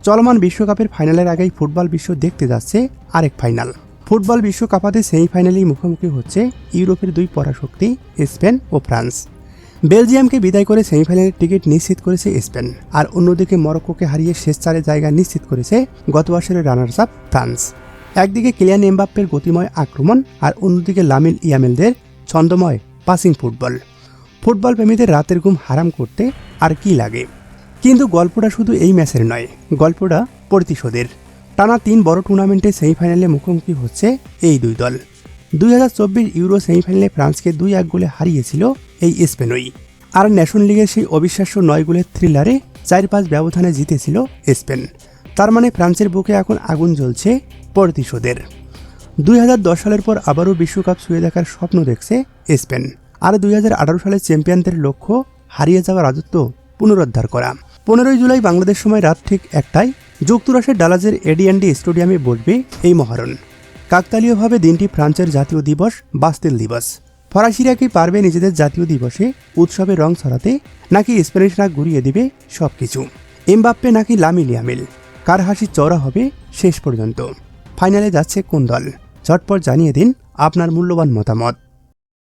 চলমান বিশ্বকাপের ফাইনালের আগেই ফুটবল বিশ্ব দেখতে যাচ্ছে আরেক ফাইনাল। ফুটবল বিশ্বকাপাতে সেমিফাইনালেই মুখোমুখি হচ্ছে ইউরোপের দুই পরাশক্তি স্পেন ও ফ্রান্স। বেলজিয়ামকে বিদায় করে সেমিফাইনালের টিকিট নিশ্চিত করেছে স্পেন, আর অন্যদিকে মরক্কোকে হারিয়ে শেষ চারে জায়গা নিশ্চিত করেছে গত বছরের রানার্স আপ ফ্রান্স। একদিকে কিলিয়ান এমবাপ্পের গতিময় আক্রমণ, আর অন্যদিকে লামিন ইয়ামালদের ছন্দময় পাসিং ফুটবল। ফুটবল প্রেমীদের রাতের ঘুম হারাম করতে আর কি লাগে। কিন্তু গল্পটা শুধু এই ম্যাচের নয়, গল্পটা প্রতিশোধের। টানা 3 বড় টুর্নামেন্টে সেমিফাইনালে মুখোমুখি হচ্ছে এই দুই দল। 2024 ইউরো সেমিফাইনালে ফ্রান্সকে 2-1 গোলে হারিয়েছিল এই স্পেনই। আর ন্যাশন লিগের সেই অবিশ্বাস্য 9 গোলের থ্রিলারে 4-5 ব্যবধানে জিতেছিল স্পেন। তার মানে ফ্রান্সের বুকে এখন আগুন জ্বলছে প্রতিশোধের। 2010 সালের পর আবারও বিশ্বকাপ ছুঁয়ে দেখার স্বপ্ন দেখছে স্পেন। আর 2018 সালের চ্যাম্পিয়নদের লক্ষ্য হারিয়ে যাওয়া রাজত্ব পুনরুদ্ধার করা। 15 জুলাই বাংলাদেশ সময় রাত ঠিক 1টায় যুক্তরাষ্ট্রের ডালাজের এডিএনডি স্টেডিয়ামে বসবে এই মহরণ। কাকতালীয়ভাবে দিনটি ফ্রান্সের জাতীয় দিবস, বাস্তিল দিবস। ফরাসিরা কি পারবে নিজেদের জাতীয় দিবসে উৎসবের রং ছড়াতে, নাকি স্প্যানিশরা ঘুরিয়ে দিবে সবকিছু? এমবাপ্পে নাকি লামিন ইয়ামাল, কার হাসি চওড়া হবে শেষ পর্যন্ত? ফাইনালে যাচ্ছে কোন দল? ঝটপট জানিয়ে দিন আপনার মূল্যবান মতামত।